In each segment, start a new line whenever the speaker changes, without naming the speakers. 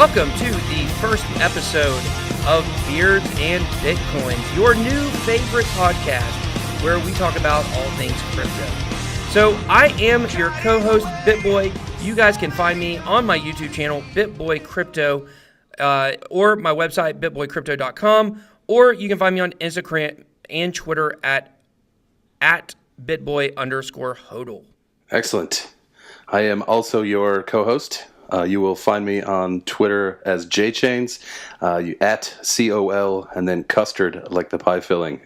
Welcome to the first episode of Beards and Bitcoins, your new favorite podcast where we talk about all things crypto. So I am your co-host, BitBoy. You guys can find me on my YouTube channel, BitBoy Crypto, or my website, bitboycrypto.com, or you can find me on Instagram and Twitter at BitBoy_HODL.
Excellent. I am also your co-host. You will find me on Twitter as JChains, at COL, and then Custard, like the pie filling,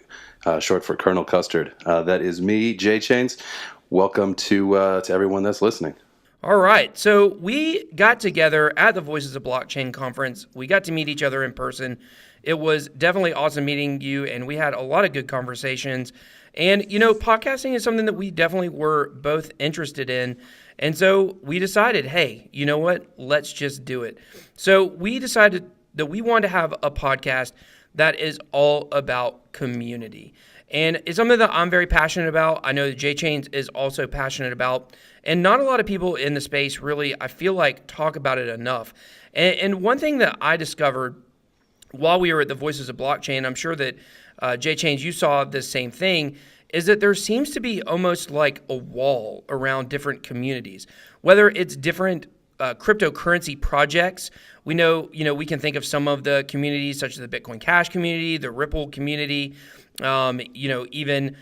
short for Colonel Custard. That is me, JChains. Welcome to everyone that's listening.
All right. So we got together at the Voices of Blockchain conference. We got to meet each other in person. It was definitely awesome meeting you, and we had a lot of good conversations. And, you know, podcasting is something that we definitely were both interested in. And so we decided, hey, you know what? Let's just do it. So we decided that we wanted to have a podcast that is all about community. And it's something that I'm very passionate about. I know that JChains is also passionate about. And not a lot of people in the space really, I feel like, talk about it enough. And one thing that I discovered while we were at the Voices of Blockchain, I'm sure that JChains, you saw the same thing, is that there seems to be almost like a wall around different communities, whether it's different cryptocurrency projects. We know, we can think of some of the communities such as the Bitcoin Cash community, the Ripple community, even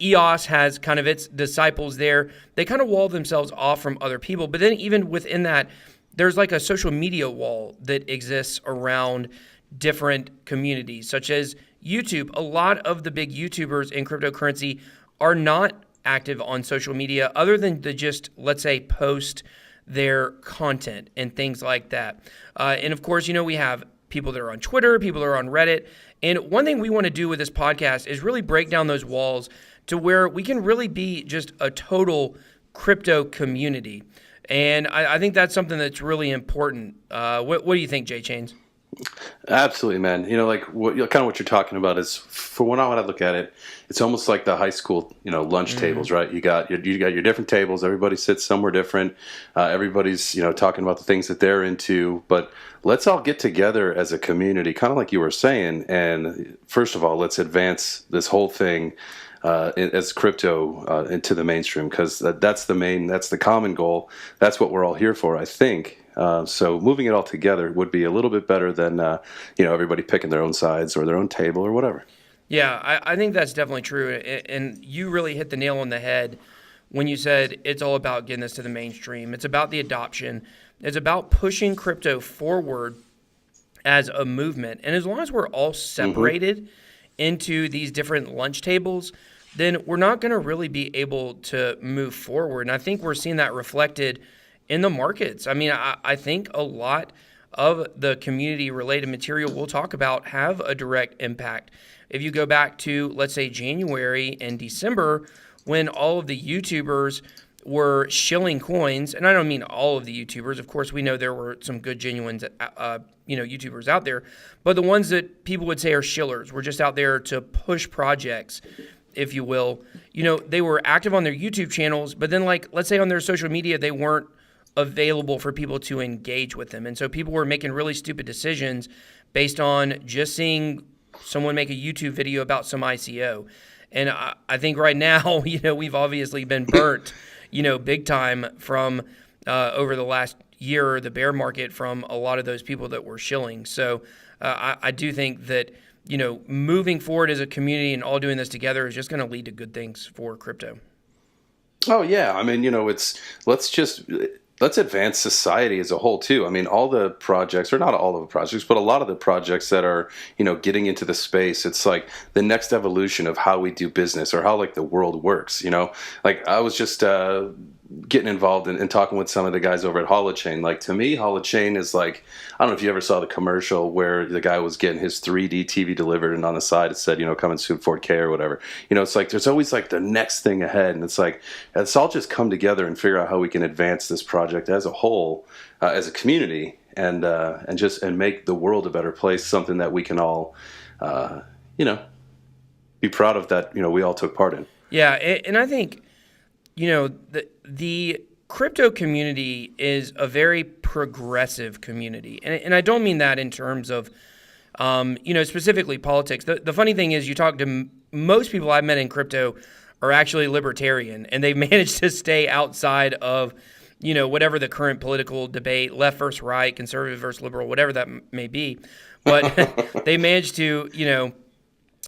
EOS has kind of its disciples there. They kind of wall themselves off from other people. But then even within that, there's like a social media wall that exists around different communities, such as YouTube. A lot of the big YouTubers in cryptocurrency are not active on social media other than to just, let's say, post their content and things like that. And of course, we have people that are on Twitter, people that are on Reddit. And one thing we want to do with this podcast is really break down those walls to where we can really be just a total crypto community. And I think that's something that's really important. What do you think, JChains?
Absolutely, man. Kind of what you're talking about is, for when I look at it, it's almost like the high school, lunch tables, right? You got your different tables. Everybody sits somewhere different. Everybody's, talking about the things that they're into. But let's all get together as a community, kind of like you were saying. And first of all, let's advance this whole thing as crypto into the mainstream, because that's the common goal. That's what we're all here for, I think. So moving it all together would be a little bit better than, everybody picking their own sides or their own table or whatever.
Yeah, I think that's definitely true. And you really hit the nail on the head when you said it's all about getting this to the mainstream. It's about the adoption. It's about pushing crypto forward as a movement. And as long as we're all separated into these different lunch tables, then we're not going to really be able to move forward. And I think we're seeing that reflected in the markets. I mean, I think a lot of the community-related material we'll talk about have a direct impact. If you go back to, let's say, January and December, when all of the YouTubers were shilling coins, and I don't mean all of the YouTubers. Of course, we know there were some good, genuine, YouTubers out there, but the ones that people would say are shillers were just out there to push projects, if you will. They were active on their YouTube channels, but then, like, let's say on their social media, they weren't available for people to engage with them. And so people were making really stupid decisions based on just seeing someone make a YouTube video about some ICO. And I think right now, we've obviously been burnt, big time from over the last year, the bear market, from a lot of those people that were shilling. So I do think that, moving forward as a community and all doing this together is just going to lead to good things for crypto.
Oh, yeah. I mean, let's advance society as a whole too. I mean, all the projects, or not all of the projects, but a lot of the projects that are, getting into the space, it's like the next evolution of how we do business, or how like the world works. Like I was just getting involved in talking with some of the guys over at Holochain. Like, to me, Holochain is like, I don't know if you ever saw the commercial where the guy was getting his 3D TV delivered, and on the side it said, coming soon 4K or whatever. It's like there's always like the next thing ahead, and it's like, let's all just come together and figure out how we can advance this project as a whole, as a community, and make the world a better place, something that we can all, be proud of, that we all took part in.
Yeah, and I think, the crypto community is a very progressive community. And I don't mean that in terms of, specifically politics. The funny thing is you talk to most people I've met in crypto are actually libertarian, and they've managed to stay outside of, whatever the current political debate, left versus right, conservative versus liberal, whatever that may be. But they managed to,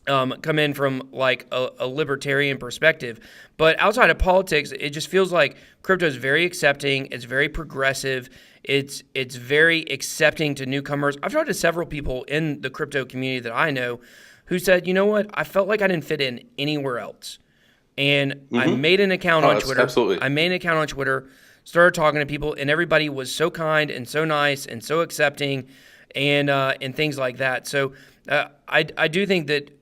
come in from like a libertarian perspective. But outside of politics, it just feels like crypto is very accepting. It's very progressive. It's very accepting to newcomers. I've talked to several people in the crypto community that I know who said, you know what, I felt like I didn't fit in anywhere else. And I made an account on Twitter.
Absolutely.
I made an account on Twitter, started talking to people, and everybody was so kind and so nice and so accepting and things like that. So I do think that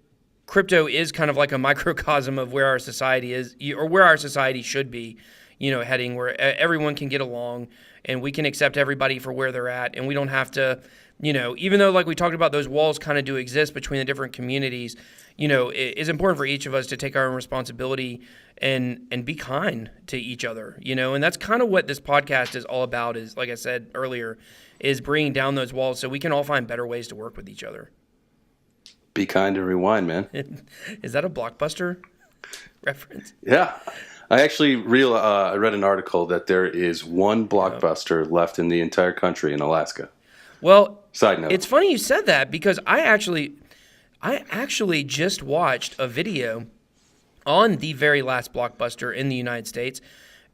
crypto is kind of like a microcosm of where our society is, or where our society should be, heading, where everyone can get along and we can accept everybody for where they're at. And we don't have to, even though like we talked about, those walls kind of do exist between the different communities, it's important for each of us to take our own responsibility and be kind to each other, and that's kind of what this podcast is all about, is, like I said earlier, is bringing down those walls so we can all find better ways to work with each other.
Be kind and rewind, man.
Is that a Blockbuster reference?
Yeah. I actually I read an article that there is one Blockbuster left in the entire country in Alaska.
Well,
side note.
It's funny you said that, because I actually just watched a video on the very last Blockbuster in the United States,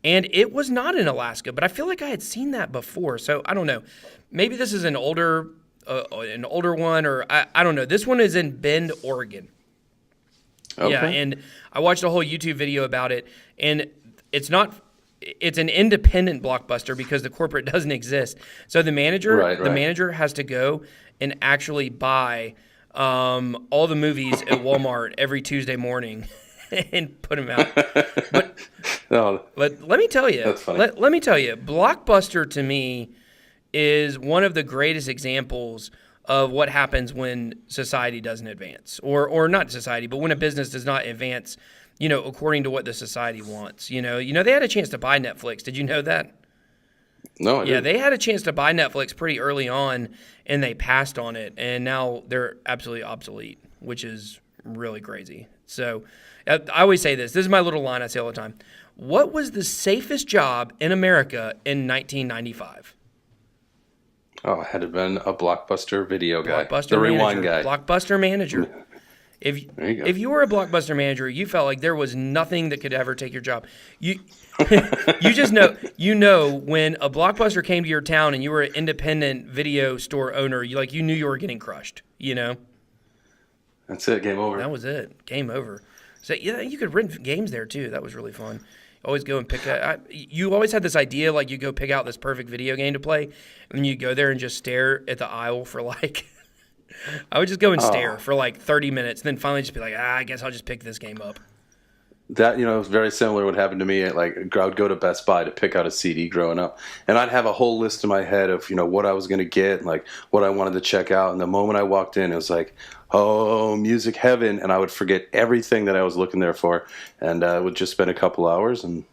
and it was not in Alaska, but I feel like I had seen that before. So I don't know. Maybe this is an older one, or I don't know. This one is in Bend, Oregon.
Okay.
Yeah, and I watched a whole YouTube video about it, and it's an independent Blockbuster because the corporate doesn't exist. So the manager has to go and actually buy all the movies at Walmart every Tuesday morning and put them out. But let me tell you,
that's funny.
Let me tell you, Blockbuster to me is one of the greatest examples of what happens when society doesn't advance, or not society, but when a business does not advance, according to what the society wants. They had a chance to buy Netflix. Did you know that?
No, I didn't.
They had a chance to buy Netflix pretty early on, and they passed on it, and now they're absolutely obsolete, which is really crazy. So I always say this. This is my little line I say all the time. What was the safest job in America in 1995?
Oh, it had to have been a Blockbuster video guy.
The
rewind guy.
Blockbuster manager. If you were a Blockbuster manager, you felt like there was nothing that could ever take your job. You just know when a Blockbuster came to your town and you were an independent video store owner, you knew you were getting crushed.
That's it. Game over.
That was it. Game over. So yeah, you could rent games there too. That was really fun. Always go and pick you always had this idea, like you go pick out this perfect video game to play, and you go there and just stare at the aisle for like I would just go and stare for like 30 minutes, and then finally just be like, I guess I'll just pick this game up.
That, very similar would happen to me. I would go to Best Buy to pick out a CD growing up, and I'd have a whole list in my head of, what I was going to get, and like what I wanted to check out. And the moment I walked in, it was like, oh, music heaven. And I would forget everything that I was looking there for. And I would just spend a couple hours and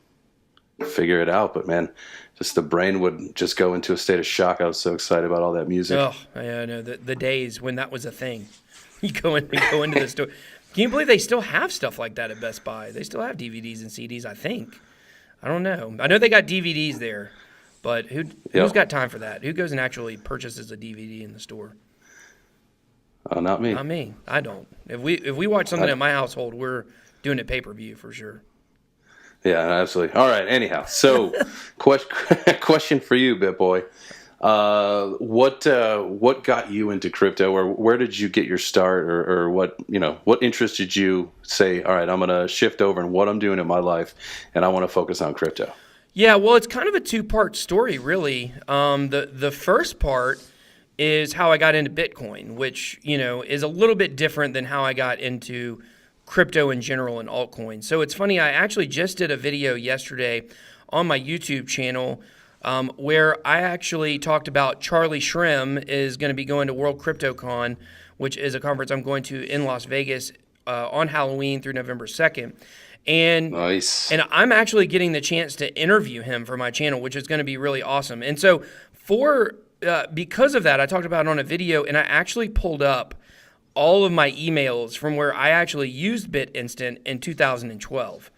figure it out. But man, just the brain would just go into a state of shock. I was so excited about all that music.
Oh, yeah, I know. The days when that was a thing. You go into the store. Can you believe they still have stuff like that at Best Buy? They still have DVDs and CDs, I think. I don't know. I know they got DVDs there, but who's got time for that? Who goes and actually purchases a DVD in the store?
Oh, not me.
Not me. I don't. If we watch something at my household, we're doing it pay-per-view for sure.
Yeah, absolutely. All right. Anyhow, so question for you, BitBoy. What got you into crypto, or where did you get your start, or what interested you say, all right, I'm going to shift over in what I'm doing in my life, and I want to focus on crypto?
Yeah, well, it's kind of a two-part story, really. The first part is how I got into Bitcoin, which, is a little bit different than how I got into crypto in general and altcoins. So it's funny, I actually just did a video yesterday on my YouTube channel where I actually talked about Charlie Shrem is going to be going to World CryptoCon, which is a conference I'm going to in Las Vegas on Halloween through November 2nd. And
Nice.
and I'm actually getting the chance to interview him for my channel, which is going to be really awesome. And so for because of that, I talked about it on a video, and I actually pulled up all of my emails from where I actually used BitInstant in 2012.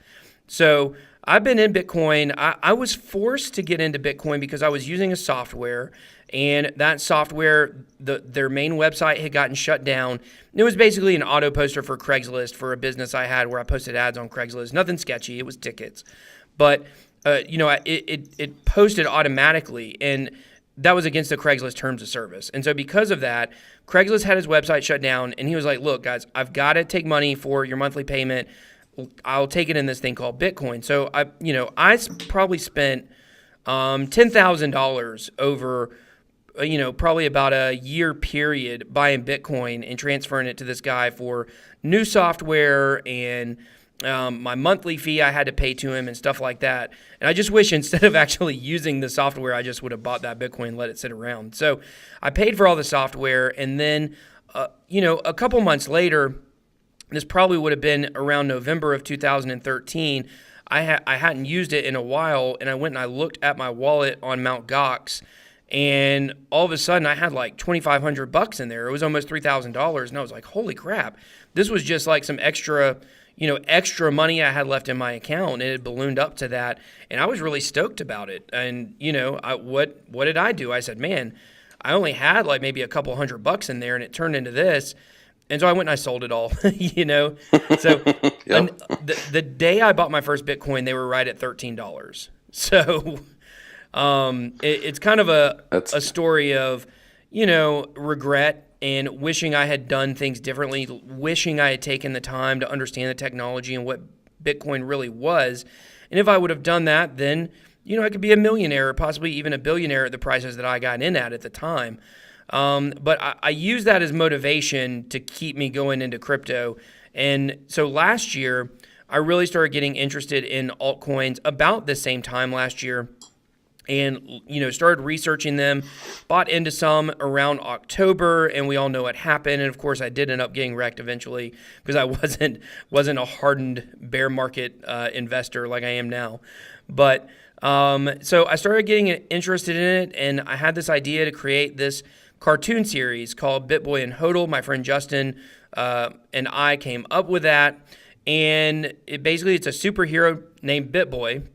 So I've been in Bitcoin. I was forced to get into Bitcoin because I was using a software, and that software, their main website had gotten shut down. It was basically an auto poster for Craigslist for a business I had where I posted ads on Craigslist. Nothing sketchy. It was tickets. But, it posted automatically, and that was against the Craigslist terms of service. And so because of that, Craigslist had his website shut down, and he was like, look, guys, I've got to take money for your monthly payment. I'll take it in this thing called Bitcoin. So I probably spent $10,000 over probably about a year period buying Bitcoin and transferring it to this guy for new software and my monthly fee I had to pay to him and stuff like that. And I just wish instead of actually using the software, I just would have bought that Bitcoin and let it sit around. So I paid for all the software, and then a couple months later, this probably would have been around November of 2013. I hadn't used it in a while, and I went and I looked at my wallet on Mt. Gox, and all of a sudden I had like $2,500 in there. It was almost $3,000, and I was like, holy crap. This was just like some extra money I had left in my account, and it had ballooned up to that, and I was really stoked about it. And what did I do? I said, man, I only had like maybe a couple $100 in there, and it turned into this. And so I went and I sold it all, So
Yep.
the day I bought my first Bitcoin, they were right at $13. So it's kind of a story of, regret and wishing I had done things differently, wishing I had taken the time to understand the technology and what Bitcoin really was. And if I would have done that, then, I could be a millionaire or possibly even a billionaire at the prices that I got in at the time. But I use that as motivation to keep me going into crypto. And so last year, I really started getting interested in altcoins about the same time last year, and started researching them, bought into some around October, and we all know what happened. And of course, I did end up getting wrecked eventually because I wasn't a hardened bear market investor like I am now. But so I started getting interested in it, and I had this idea to create this cartoon series called BitBoy and HODL. My friend Justin and I came up with that, and it's a superhero named BitBoy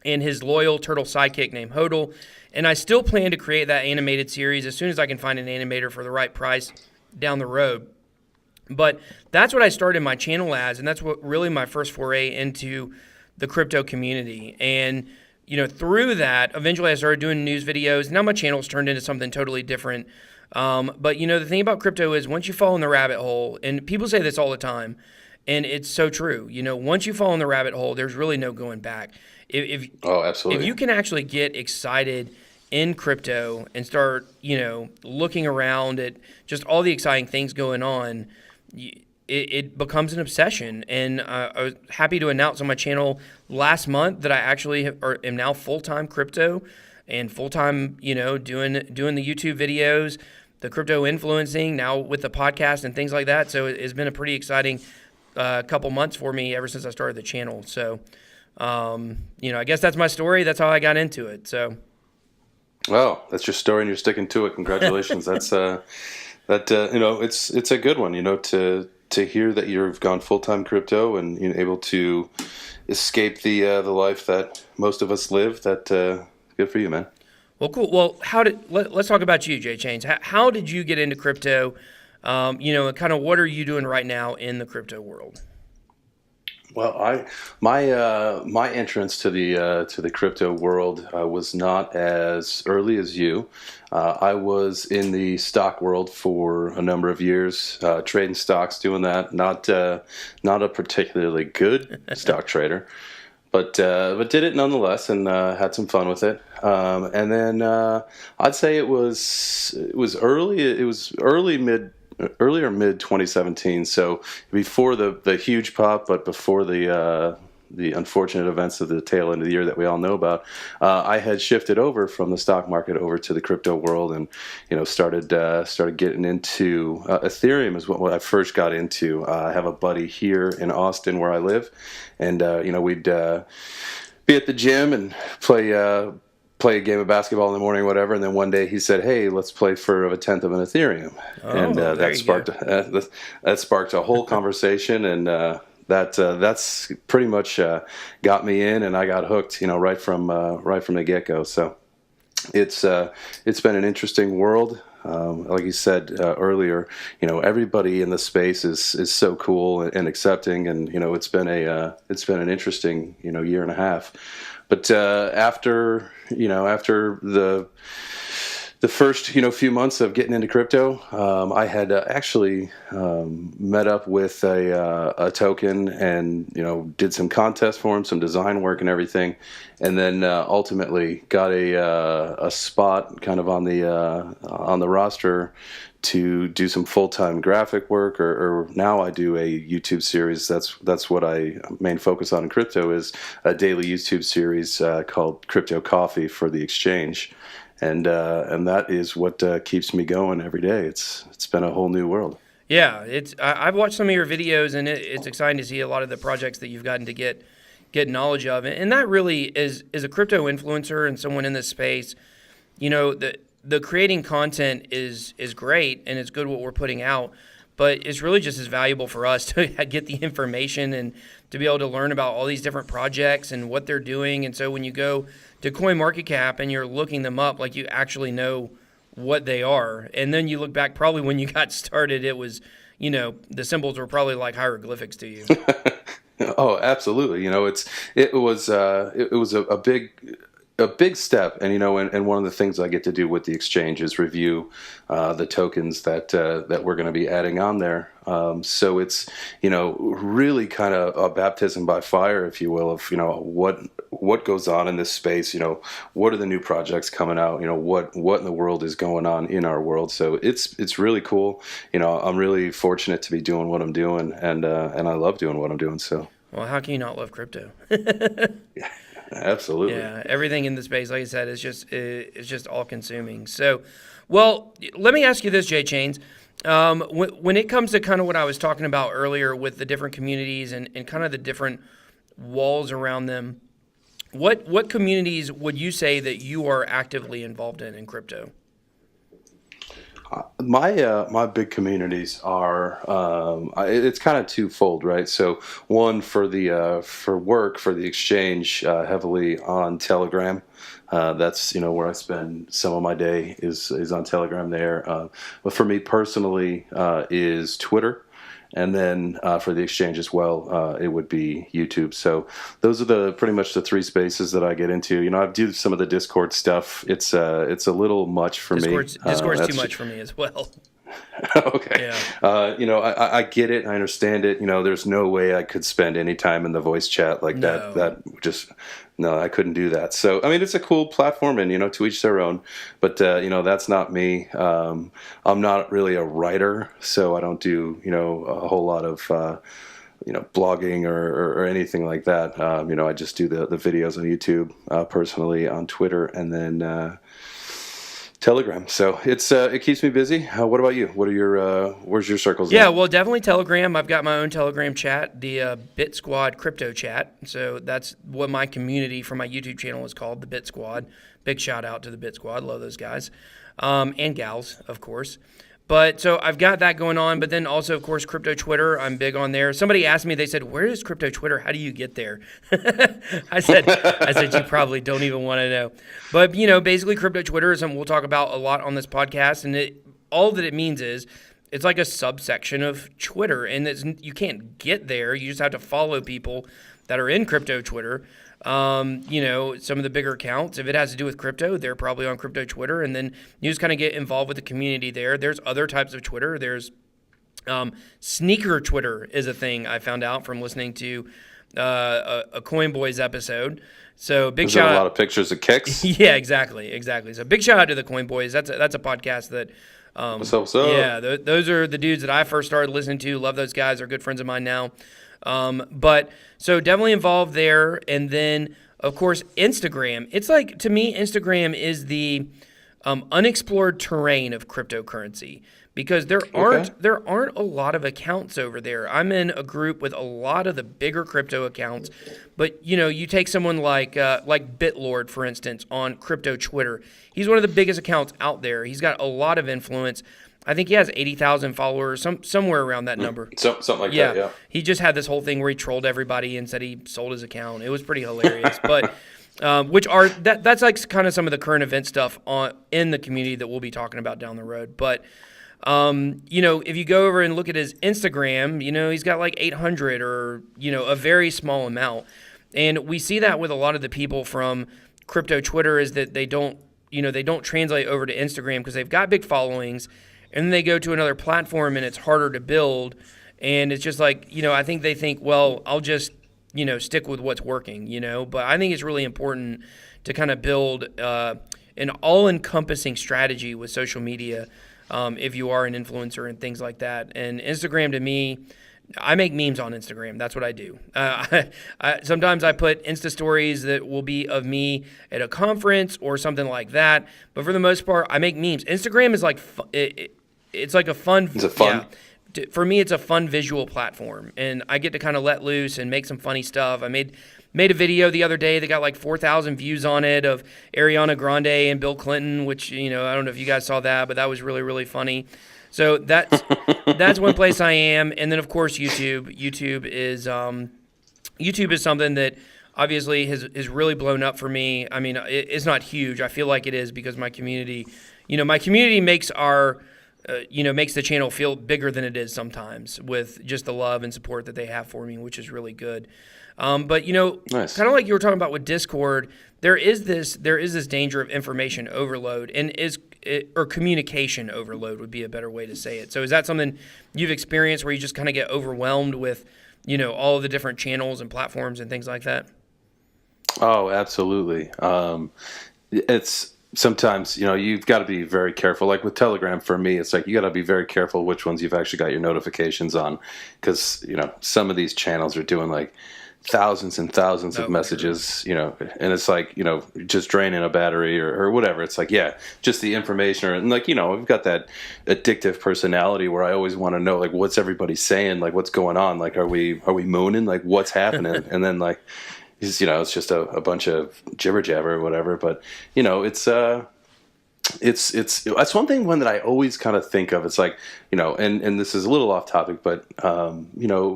and his loyal turtle sidekick named HODL. And I still plan to create that animated series as soon as I can find an animator for the right price down the road. But that's what I started my channel as, and that's what really my first foray into the crypto community. And through that, eventually I started doing news videos. Now my channel's turned into something totally different. But the thing about crypto is once you fall in the rabbit hole, and people say this all the time, and it's so true. Once you fall in the rabbit hole, there's really no going back.
Oh, absolutely.
If you can actually get excited in crypto and start, looking around at just all the exciting things going on, it becomes an obsession. And I was happy to announce on my channel last month that I actually am now full-time crypto and full-time, doing the YouTube videos, the crypto influencing, now with the podcast and things like that. So it's been a pretty exciting couple months for me ever since I started the channel. So, I guess that's my story. That's how I got into it. So.
Well, that's your story, and you're sticking to it. Congratulations. That's it's a good one. To hear that you've gone full-time crypto and you're able to escape the life that most of us live. That good for you, man.
Well, cool. Well, let's talk about you, Jay Chains. How did you get into crypto? And kind of what are you doing right now in the crypto world?
Well, my entrance to the crypto world was not as early as you. I was in the stock world for a number of years, trading stocks, doing that. Not a particularly good stock trader, but did it nonetheless, and had some fun with it. And then I'd say it was early. It was earlier mid 2017, so before the huge pop, but before the the unfortunate events of the tail end of the year that we all know about, I had shifted over from the stock market over to the crypto world, and started getting into Ethereum is what I first got into. I have a buddy here in Austin where I live, and we'd be at the gym and play a game of basketball in the morning, whatever. And then one day he said, "Hey, let's play for a tenth of an Ethereum," and that sparked a whole conversation, and that's pretty much got me in, and I got hooked, right from the get go. So it's been an interesting world. Like you said earlier, everybody in the space is so cool and accepting, and it's been an interesting year and a half. But after the first few months of getting into crypto, I had actually met up with a token, and did some contests for him, some design work and everything, and then ultimately got a spot kind of on the roster to do some full-time graphic work, or now I do a YouTube series. That's what I main focus on in crypto, is a daily YouTube series called Crypto Coffee for the exchange. And that is what keeps me going every day. It's been a whole new world.
Yeah, I've watched some of your videos, and it's exciting to see a lot of the projects that you've gotten to get knowledge of, and that really is a crypto influencer and someone in this space. The creating content is great, and it's good what we're putting out, but it's really just as valuable for us to get the information and to be able to learn about all these different projects and what they're doing. And so when you go to CoinMarketCap and you're looking them up, like, you actually know what they are. And then you look back, probably when you got started, it was, the symbols were probably like hieroglyphics to you.
Oh, absolutely. It was a big step, and and one of the things I get to do with the exchange is review the tokens that we're going to be adding on there. So it's really kind of a baptism by fire, if you will, of what goes on in this space. What are the new projects coming out? What in the world is going on in our world? So it's really cool. I'm really fortunate to be doing what I'm doing, and I love doing what I'm doing. So,
well, how can you not love crypto?
Yeah. Absolutely.
Yeah, everything in the space, like I said, is just all consuming. So, well, let me ask you this, Jay Chains. When it comes to kind of what I was talking about earlier with the different communities and kind of the different walls around them, what communities would you say that you are actively involved in crypto?
My big communities are it's kind of twofold, right? So one for work for the exchange, heavily on Telegram. That's where I spend some of my day is on Telegram there. But for me personally, is Twitter. And then for the exchange as well, it would be YouTube. So those are pretty much the three spaces that I get into. I do some of the Discord stuff. It's a little much for me.
Discord's too much for me as well.
Okay. Yeah. I get it. I understand it. There's no way I could spend any time in the voice chat like that. No, I couldn't do that. So, it's a cool platform, and, to each their own, but, that's not me. I'm not really a writer, so I don't do, a whole lot of, blogging or anything like that. I just do the videos on YouTube, personally on Twitter, and then, Telegram. So it keeps me busy. What about you? What are your where's your circles?
Yeah, well, definitely Telegram. I've got my own Telegram chat, the Bit Squad Crypto Chat. So that's what my community for my YouTube channel is called, the Bit Squad. Big shout out to the Bit Squad. Love those guys and gals, of course. But so I've got that going on, but then also, of course, Crypto Twitter. I'm big on there. Somebody asked me, they said, "Where is Crypto Twitter? How do you get there?" I said, you probably don't even want to know. But, basically Crypto Twitter is something we'll talk about a lot on this podcast. And all that it means is it's like a subsection of Twitter. And you can't get there. You just have to follow people that are in Crypto Twitter. Some of the bigger accounts, if it has to do with crypto, they're probably on Crypto Twitter, and then you just kind of get involved with the community there. There's other types of Twitter. There's sneaker Twitter is a thing I found out from listening to a Coin Boys episode. So big shout out.
A lot of pictures of kicks.
Yeah, exactly. So big shout out to the Coin Boys. That's a podcast that.
What's up?
Yeah, those are the dudes that I first started listening to. Love those guys. They're good friends of mine now. But so definitely involved there. And then, of course, Instagram. It's like, to me, Instagram is the unexplored terrain of cryptocurrency because there aren't a lot of accounts over there. I'm in a group with a lot of the bigger crypto accounts, but you take someone like BitLord, for instance, on crypto Twitter. He's one of the biggest accounts out there. He's got a lot of influence. I think he has 80,000 followers, somewhere around that number.
Something like that, yeah.
He just had this whole thing where he trolled everybody and said he sold his account. It was pretty hilarious, but. That's like kind of some of the current event stuff in the community that we'll be talking about down the road. But if you go over and look at his Instagram, he's got like 800 or a very small amount, and we see that with a lot of the people from crypto Twitter is that they don't translate over to Instagram because they've got big followings, and then they go to another platform and it's harder to build, and it's just like I think they think, well, I'll just stick with what's working, But I think it's really important to kind of build an all-encompassing strategy with social media if you are an influencer and things like that. And Instagram, to me, I make memes on Instagram. That's what I do. Sometimes I put Insta stories that will be of me at a conference or something like that. But for the most part, I make memes. Instagram is like it's like a fun.
Is it fun?
Yeah. For me, it's a fun visual platform, and I get to kind of let loose and make some funny stuff. I made a video the other day that got like 4,000 views on it of Ariana Grande and Bill Clinton, which I don't know if you guys saw that, but that was really, really funny. So that's one place I am, and then of course YouTube. YouTube is something that obviously has really blown up for me. I mean, it's not huge. I feel like it is because my community makes makes the channel feel bigger than it is sometimes with just the love and support that they have for me, which is really good. But
Nice.
kind of like you were talking about with Discord, there is this danger of information overload or communication overload would be a better way to say it. So is that something you've experienced where you just kind of get overwhelmed with, all of the different channels and platforms and things like that?
Oh, absolutely. It's sometimes, you've got to be very careful. Like with Telegram, for me, it's like you got to be very careful which ones you've actually got your notifications on, because some of these channels are doing like thousands and thousands of messages, and it's like just draining a battery or whatever. It's like, yeah, just the information, and like we've got that addictive personality where I always want to know like what's everybody saying, like what's going on, like are we mooning, like what's happening, and then like. It's just a bunch of jibber jabber or whatever, but it's that's one that I always kind of think of. It's like and this is a little off topic, but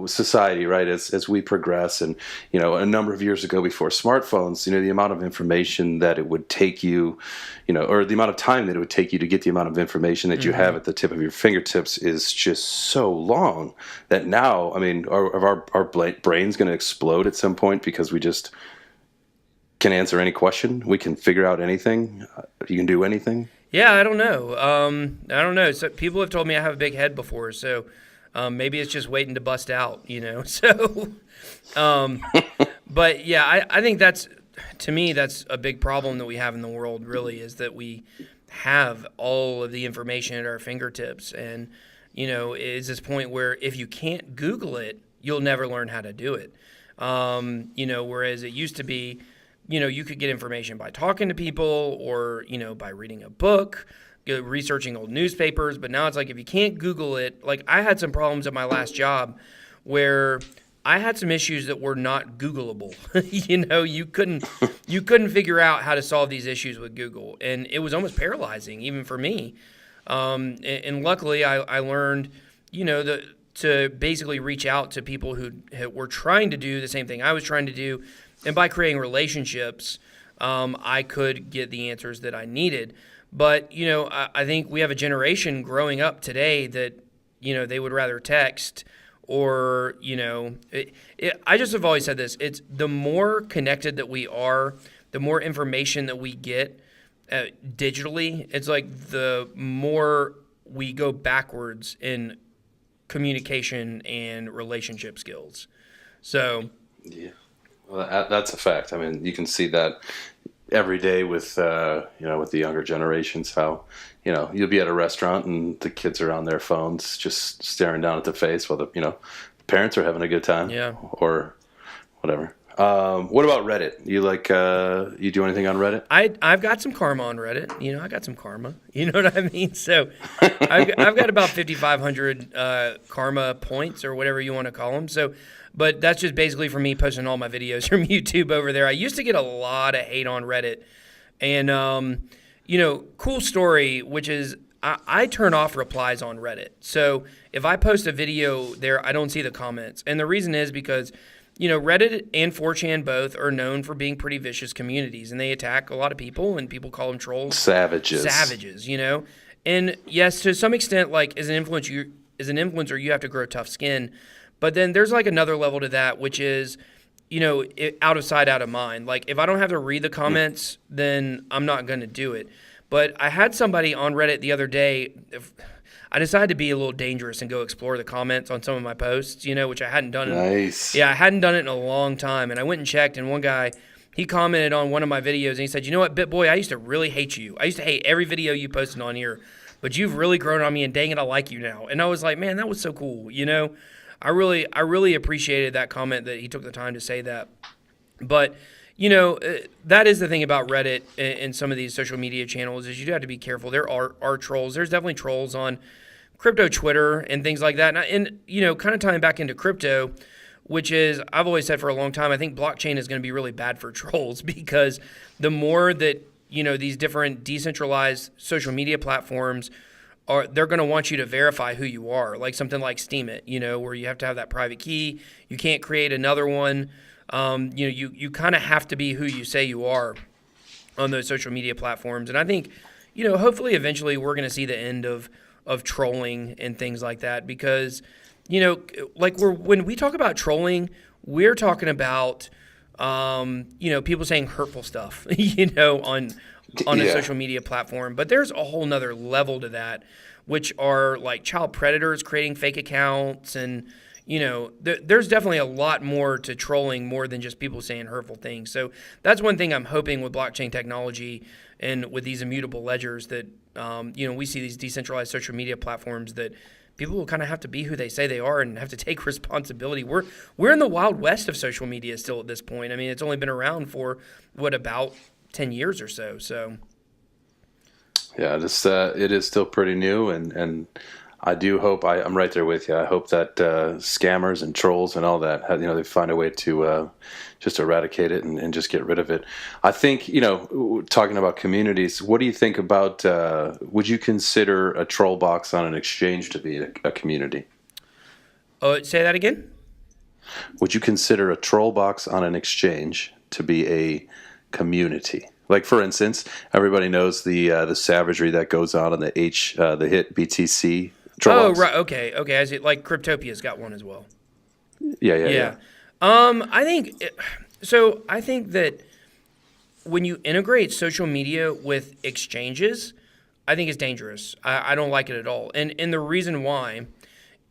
society, right? As we progress, and a number of years ago before smartphones, the amount of information that it would take you, or the amount of time that it would take you to get the amount of information that you have at the tip of your fingertips is just so long that now, I mean, our brain's going to explode at some point because we just can answer any question. We can figure out anything. You can do anything.
Yeah, I don't know. I don't know. So people have told me I have a big head before, so maybe it's just waiting to bust out, So, but yeah, I think to me, that's a big problem that we have in the world, really, is that we have all of the information at our fingertips. And, it's this point where if you can't Google it, you'll never learn how to do it. Whereas it used to be, you could get information by talking to people or, by reading a book, researching old newspapers. But now it's like if you can't Google it, like I had some problems at my last job where I had some issues that were not Googleable. You couldn't figure out how to solve these issues with Google. And it was almost paralyzing, even for me. And luckily, I learned, to basically reach out to people who were trying to do the same thing I was trying to do. And by creating relationships, I could get the answers that I needed. But, I think we have a generation growing up today that, they would rather text or, I just have always said this. It's the more connected that we are, the more information that we get digitally, it's like the more we go backwards in communication and relationship skills. So,
yeah. Well, that's a fact. I mean, you can see that every day with with the younger generations. How you'll be at a restaurant and the kids are on their phones, just staring down at the face while the parents are having a good time.
Yeah.
Or whatever. What about Reddit? You you do anything on Reddit?
I've got some karma on Reddit. I got some karma. You know what I mean? So I've got about 5,500 karma points or whatever you want to call them. So, but that's just basically for me posting all my videos from YouTube over there. I used to get a lot of hate on Reddit, and cool story, which is I turn off replies on Reddit. So if I post a video there, I don't see the comments, and the reason is because Reddit and 4chan both are known for being pretty vicious communities, and they attack a lot of people, and people call them trolls.
Savages.
And yes, to some extent, like as an influencer, you have to grow tough skin. But then there's like another level to that, which is, out of sight, out of mind. Like if I don't have to read the comments, then I'm not going to do it. But I had somebody on Reddit the other day. I decided to be a little dangerous and go explore the comments on some of my posts, which I hadn't done.
Nice.
I hadn't done it in a long time. And I went and checked, and one guy, he commented on one of my videos, and he said, "You know what, BitBoy, I used to really hate you. I used to hate every video you posted on here, but you've really grown on me, and dang it, I like you now." And I was like, man, that was so cool, I really appreciated that comment, that he took the time to say that. But that is the thing about Reddit and some of these social media channels, is you do have to be careful. There are trolls. There's definitely trolls on crypto Twitter and things like that. And kind of tying back into crypto, which is, I've always said for a long time, I think blockchain is going to be really bad for trolls, because the more that, these different decentralized social media platforms they're going to want you to verify who you are, like something like Steemit, where you have to have that private key. You can't create another one. You kind of have to be who you say you are on those social media platforms. And I think, hopefully eventually we're going to see the end of trolling and things like that, because, when we talk about trolling, we're talking about, people saying hurtful stuff, on a social media platform. But there's a whole nother level to that, which are like child predators creating fake accounts. And, there's definitely a lot more to trolling, more than just people saying hurtful things. So that's one thing I'm hoping with blockchain technology and with these immutable ledgers, that, we see these decentralized social media platforms, that people will kind of have to be who they say they are and have to take responsibility. We're in the wild west of social media still at this point. I mean, it's only been around for about 10 years or so. So
yeah, it is still pretty new, and I do hope, I'm right there with you. I hope that scammers and trolls and all that, they find a way to just eradicate it and just get rid of it. I think, talking about communities, what do you think about, would you consider a troll box on an exchange to be a community?
Oh, say that again?
Would you consider a troll box on an exchange to be a community? Like, for instance, everybody knows the savagery that goes on in the hit BTC troll box.
Right. Okay. I see. Like Cryptopia's got one as well.
Yeah.
I think that when you integrate social media with exchanges, I think it's dangerous. I don't like it at all. And the reason why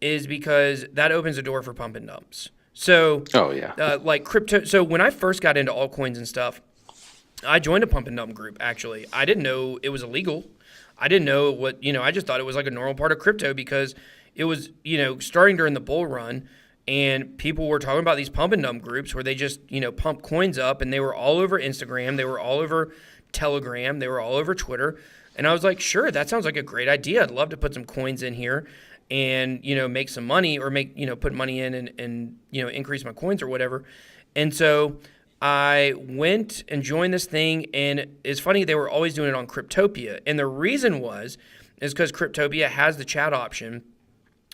is because that opens the door for pump and dumps. So, like crypto. So when I first got into altcoins and stuff, I joined a pump and dump group, actually. I didn't know it was illegal. I didn't know I just thought it was like a normal part of crypto, because it was, starting during the bull run, and people were talking about these pump and dump groups where they just, pump coins up, and they were all over Instagram. They were all over Telegram. They were all over Twitter. And I was like, sure, that sounds like a great idea. I'd love to put some coins in here and, make some money, or put money in and increase my coins or whatever. And so I went and joined this thing, and it's funny, they were always doing it on Cryptopia. And the reason is because Cryptopia has the chat option.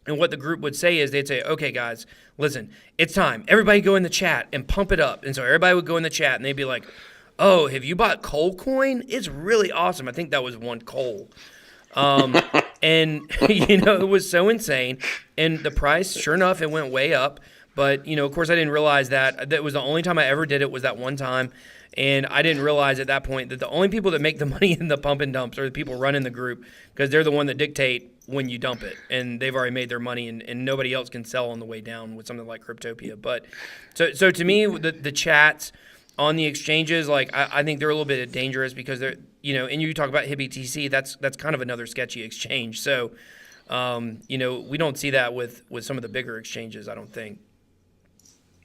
And what the group would say is, they'd say, okay, guys, listen, it's time. Everybody go in the chat and pump it up. And so everybody would go in the chat, and they'd be like, oh, have you bought Cole Coin? It's really awesome. I think that was one Cole. And, it was so insane. And the price, sure enough, it went way up. But, of course, I didn't realize that. That was the only time I ever did it, was that one time. And I didn't realize at that point that the only people that make the money in the pump and dumps are the people running the group, because they're the one that dictate when you dump it. And they've already made their money, and nobody else can sell on the way down with something like Cryptopia. But so to me, the chats on the exchanges, like I think they're a little bit dangerous, because they're, and you talk about HitBTC, that's kind of another sketchy exchange. So We don't see that with some of the bigger exchanges, I don't think.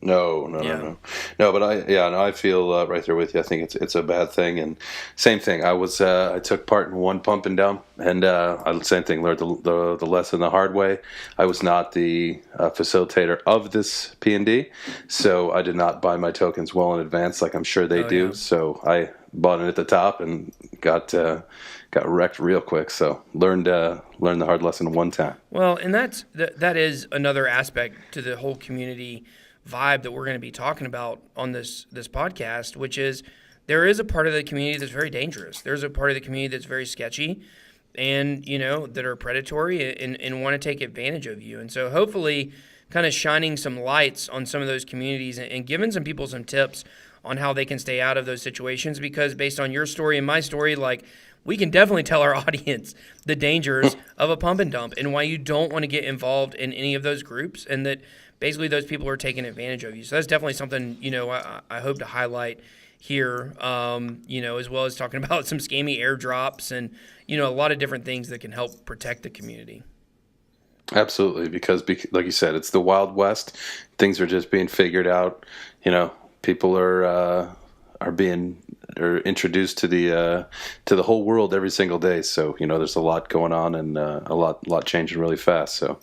No. But I feel right there with you. I think it's a bad thing. And same thing. I took part in one pump and dump, and same thing. Learned the lesson the hard way. I was not the facilitator of this P&D, so I did not buy my tokens well in advance, like I'm sure they do. Yeah. So I bought it at the top and got wrecked real quick. So learned the hard lesson one time.
Well, and that is another aspect to the whole community vibe that we're going to be talking about on this podcast, which is there is a part of the community that's very dangerous. There's a part of the community that's very sketchy and, that are predatory and want to take advantage of you. And so hopefully kind of shining some lights on some of those communities and giving some people some tips on how they can stay out of those situations, because based on your story and my story, like, we can definitely tell our audience the dangers of a pump and dump and why you don't want to get involved in any of those groups, and that basically those people are taking advantage of you. So that's definitely something, I hope to highlight here, as well as talking about some scammy airdrops and, a lot of different things that can help protect the community.
Absolutely, because like you said, it's the Wild West. Things are just being figured out. People are being introduced to the whole world every single day. So there's a lot going on and a lot changing really fast. So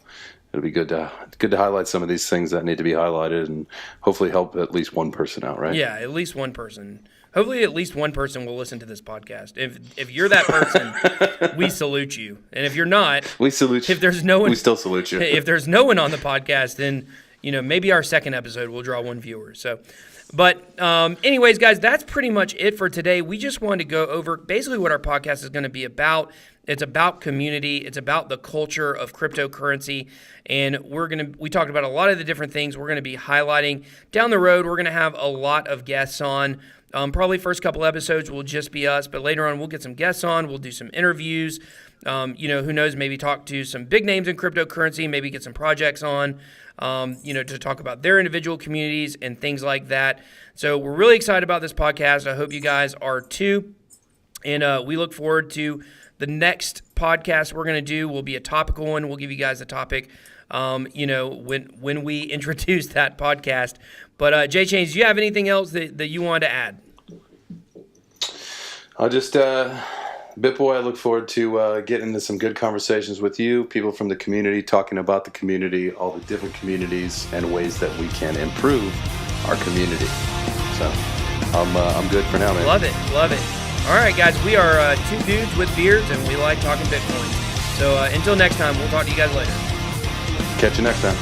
it'll be good to highlight some of these things that need to be highlighted and hopefully help at least one person out, right?
Yeah, at least one person. Hopefully at least one person will listen to this podcast. If you're that person, we salute you. And if you're not,
we salute you.
If there's no one,
we still salute you.
If there's no one on the podcast, then maybe our second episode will draw one viewer. But anyways, guys, that's pretty much it for today. We just wanted to go over basically what our podcast is going to be about. It's about community. It's about the culture of cryptocurrency. And we talked about a lot of the different things we're going to be highlighting. Down the road, we're going to have a lot of guests on. Probably first couple episodes will just be us, but later on we'll get some guests on. We'll do some interviews. Who knows, maybe talk to some big names in cryptocurrency, maybe get some projects on, to talk about their individual communities and things like that. So we're really excited about this podcast. I hope you guys are too. And we look forward to the next podcast we're going to do. Will be a topical one. We'll give you guys the topic, when we introduce that podcast. But Jay Chains, do you have anything else that you wanted to add?
I'll just, BitBoy, I look forward to getting into some good conversations with you, people from the community, talking about the community, all the different communities and ways that we can improve our community. So I'm good for now, man.
Love it. All right, guys, we are two dudes with beards, and we like talking Bitcoin. So until next time, we'll talk to you guys later.
Catch you next time.